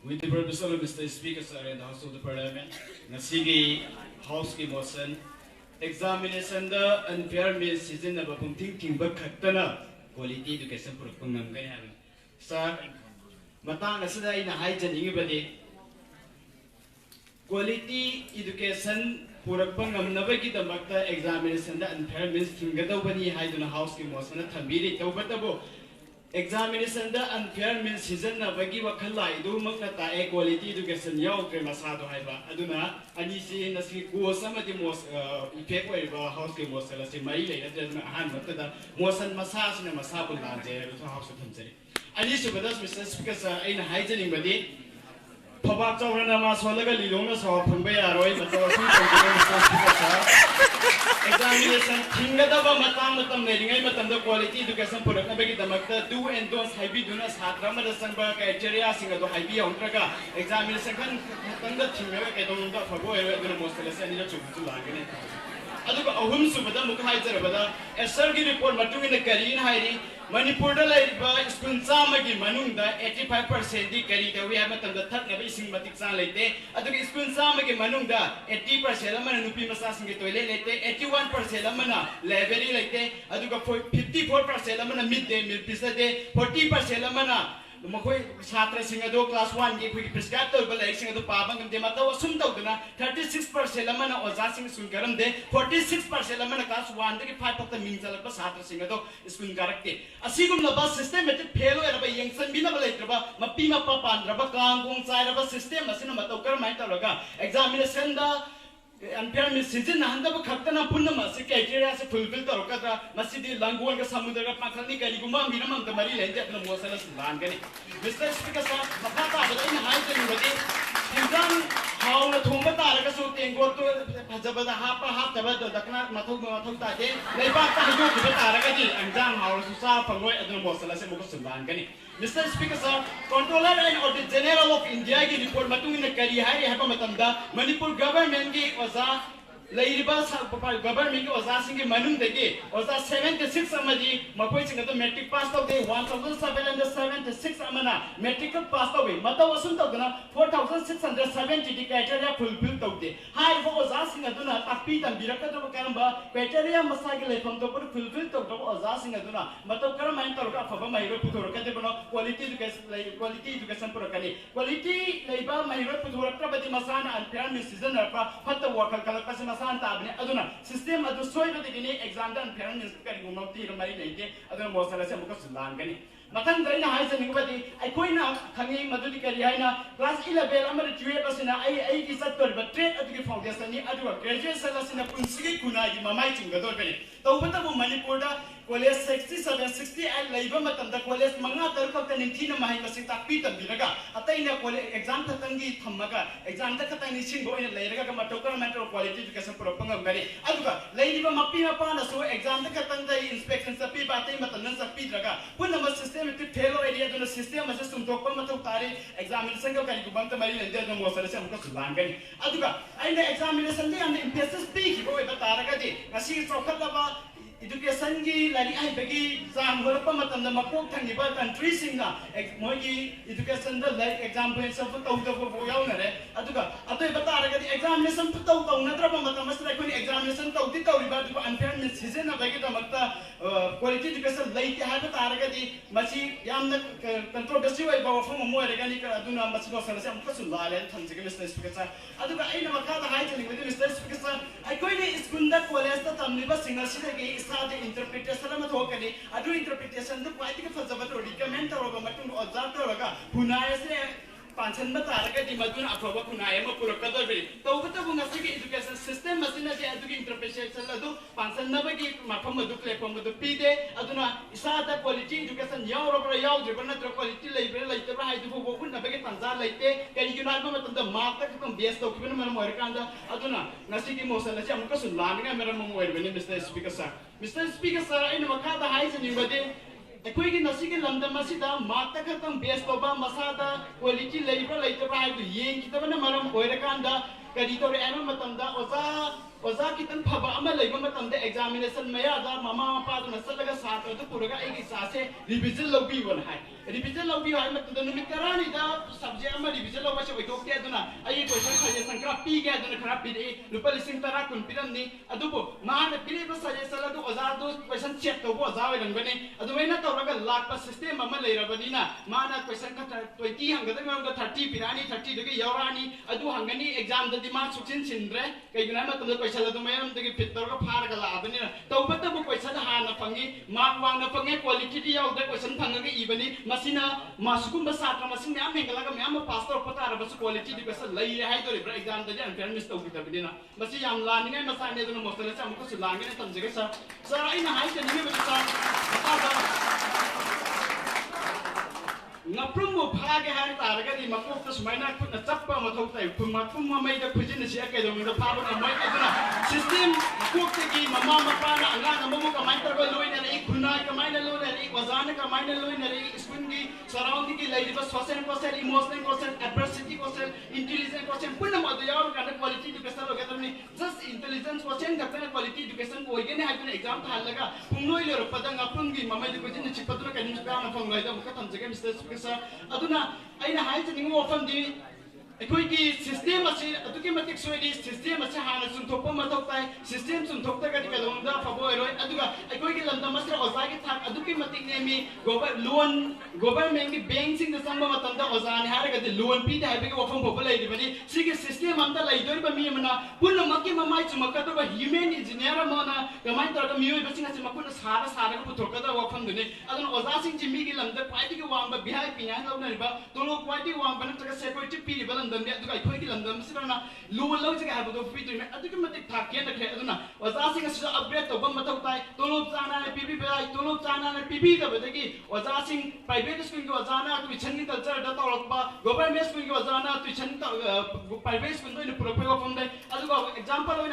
With the permission of Mr. Speaker, sir, and the House of the Parliament, Nasigi House ki motion, examination the unfair means season of a thinking but katana quality education for Pungam Gayan. Sir, Matang Asada in a high anybody quality education for a Pungam Navaki the Makta examination the unfair means Kingadobani hide in a house ki motion, Tambiri, Taubatabo. Examination the unfair means season na bagi wakalai do maknata quality education yaw ke masado haiba aduna anisi nasi ko sama di mos effect oi ba house ke mos la si mai le na han matada mosan masas na masabul la je to house thamsari anisi badas Mr. Speaker sa aina hygienic badi phaba chawrana ma solaga lilongna saw phangba yaroi matawa sum Mr. Speaker sa examination thingadaba matam neringai matamda quality education product bagi damakta do and don'ts haibi duna satra ma sangba criteria singa do haibi ontraga examination kan tangda thingaga kedong da phabo ero duna mostala se anila chubu lagane aduga ahum subada mukha haijarabada SR gi report matungina karin hairi Manipur da laiba school samagi manungda 85% di kari da we have matamda thatna ising matik sa leite aduga school samagi manungda 80% amana nupi masa singe toilet leite 81% amana library leite aduga 54% amana mid day meal pisade 40% amana Makoi Satra Singado class 1 gave prescribed to Balak Singado Pabang and Demata was soon tokena 36% Lamana or Zasing Sungaram de 46% Lamana class 1 the pipe of the means of Satra Singado is being corrected. A Sigum Nabas system at the Pelo and a young son Binabalatra, Mapima Papa and Rabakang, side of a system, a cinema toker Maitaraga, examine a sender. Unfair means season handaba khattana punna masi criteria se fulfill tarokatra masidi languan ka samudra ka pakhani kali guma minimum ka mari lente apna mosala sulan gani Mr. Speaker sa makata bada in high tani badi exam how na thumba tara ka so tengo to phajabada hapa tabada dakna mathuk ta de leiba ta hijo ki tara ka ji exam how su sa phangoi adna mosala se moko sulan gani Mr. Speaker sir, Controller and Auditor General of India ki report matungina kari hari hapa matamda Manipur government ki oza Lairiba government ki oza singi manung degi oza 76 amadi makoi singa to metric pass tau de 1776 amana metric pass tau we mata wasum tau dana 4670 di criteria fulfill tau de hai bo oza singa duna takpi tam biraka to karamba criteria masagi lefam to pur fulfill tau to oza singa duna mata karam main tau ka phaba mai ro puthor ka de bono quality education purakani quality leiba mai ro puthor ka badi masana unfair means season ra fatta wakal kala ka Santa aduna system adu soy bade gini exam dan parents kari gumam ti ramai leite aduna mosala se muka sulan gani matang dai na haisa ningu badi ai koina khangi madudi kari haina class 11 amar 12 asina ai ki sattor ba trade adu ki foundation ni adu graduation asina punsigi kunai mamai chingador bene to bata bu manipur da college 67 68 laiba matamda college manga taruk ta ninthina mahai masing takpi tambiraga ataina college exam tatangi thammaga exam ta katang ni singbo ina leiraga ka matokar matter quality education propangam gari aduga leiba mapi mapa na so exam ta katang dai inspection sapi batai matanna sapi draga punna mas system ti fail area dona system mas sum tokpa matok tare examination ka kari kubang ta mari lende no mosala se amka sulang gani aduga aina examination de and emphasis pi ki bo ba taraga de ngasi chokhataba education gi lari ai bagi jam gorpa matam da makok thang ba country singna mogi education da like example sa tau da bo yaw na re aduga atoi bata ra ga examination tau na tra ba matam mas ra ko examination tau ti tau ri ba du unfair means season na bagi da makta quality education lai ti ha ta ra ga di masi yam na controversy wai ba fo mo re ga ni ka aduna masi ko sa sa ko su la le thang ji Mr. Speaker sa aduga ai na makha da hai ti ni Mr. Speaker sa ai koi ni school da college ta tamni ba singa si ge the interpretation ama thokani adu interpretation the quite ka fazaba to recommend tawga matung observe tawga punaya se panchan ba taraga di madun aproba punaya ma puraka do be tawga bunga se education system masina je adu interpretation adu panchan na ba gi mafam adu platform adu pide aduna isa da quality education yaw ro yaw je bana tro quality library laite ba haidu bo kun na ba ge tanza laite kani junal ba matam da mark tak kam base to kibna man moir kanda aduna nasi ki mosala se amka sun langa mera mo moir bene Mr. Speaker sir Mr. Speaker sir ina makada hai se ni bade ekoi gi nasi ki lamda masida mark tak kam base to ba masada quality library laite ba haidu yen ki tabana maram moir kanda kadi to re ana matam da oza ओजा कितन फबा अमा लेबा मतम दे examination मया दा mama Mopa दु नसलगा Sartre दु पुरगा एगी सासे revision लौबी one हाय revision लौबी हाय मत दु निमित करानी दा सब्जेक्ट अमा रिविजन लौबा से वैथोक ते दुना अई क्वेश्चन सजेशन करा पी के दुना खरा पी दे रुपा लिसिंग तरा कुन पिरमनी अदुबो माने पिलेबा सजेशन अदु ओजा दु क्वेश्चन चेक तोबो ओजा वैरंगने अदु मैना तौरगा लाखपा सिस्टम अमा लेरबनीना माना क्वेश्चन का 20 हंगदा मेगा 30 पिरानी 30 दगे यौरानी अदु हंगनी एग्जाम ददि मा सुचिन सिनद्रे कइगना मतम क्वेश्चन अदु मैम दगे फिटर का फारगा लाबनी तौबत बु क्वेश्चन हाना फंगी मार्क वांगना फंगे क्वालिटी दी याउदे क्वेश्चन फंगगे इबनी मसिना मासुकुम सात्र मसिन म्याम हेंगलागा म्याम पास तौर पतार बस क्वालिटी दी क्वेश्चन लई हाय तो रिब्रा एग्जाम ददि अनफेयर मिस तौगी तबदिना मसि याम लानिगे मसाने दुन मोस्तले सा मुको सुलांगे तमजगे सर आइना हाय ते निगे बता नप्रमो फागे हाय तारगदी मकोक त सुमाइना खुद चप्पा मथौ तै खुमाकुम ममैदा खुजिन से कैदोंदा फाबो नमै अदुना सिस्टम मकोक तगी ममा मपाना अंगाना ममो कमाइ तरगो लोइना रे खुना कमाइना लोइना रे वजान कमाइना लोइना रे स्कूल की सराउंडिंग की लाइफ सोशल कोसेल इमोशनल कोसेल एडवर्सिटी कोसेल इंटेलिजेंस कोसेल पुनम अदु याव कान क्वालिटी एजुकेशन लोगे तमनी जस्ट इंटेलिजेंस कोसेल गतन क्वालिटी एजुकेशन को होइगेने हाइतन एग्जाम थालगा पुंगनोइ लेरो पदंग अपुंगी ममैदा खुजिन चिपतुना कनिम काना फंगलाइदा मुका तमजगे मिस्टर अदुना अइना हाइजनिंग वफम दी अखोइगी सिस्टम असे अदुके मतिक सोइदी सिस्टम असे हाना सुंथोप मथौ ताइ सिस्टम सुंथोप तगदि कदोंदा फबोइरोय अदुगा अखोइगी लमदा मसरा ओजागी थाक अदुके मतिक नेमी लोन गवर्नमेंट की बैंक सिंग संग मतंदा ओजानि हारगदि लोन पी हाइबगे वफम फब लैदिबनि सिगे सिस्टम अमता लैदोरिबा मी मना पुन मकी ममाइ चुमकदबा ह्यूमन इंजीनियर मना कमाइ तरगा मियोइ बसिंग असे मकुन सारा सारा पुथोकदा वफम दुनि अदुन ओजा सिंग जिमीगी लमदा क्वाइटिगे वांबा बिहाइ पिया लौनरिबा तोलो क्वाइटिगे वांबा नतगा सेक्युरिटी पीरिबा लमदम अदुगा अखोइगी लमदम सिरना लोन लौजगे हाबदो पीतुमे अदुगे मतिक थाके नखरे अदुना ओजा सिंग असे अपग्रेड तोबा मथौ ताइ तोलो चाना पीबी बाइ तोलो चाना पीबी दबदगी ओजा सिंग प्राइवेट स्कूल की वजाना ट्यूशन की कल्चर दा तौरकबा गवर्नमेंट स्कूल की वजाना ट्यूशन प्राइवेट स्कूल दो पुरपे वफम दे अदुगा एग्जांपल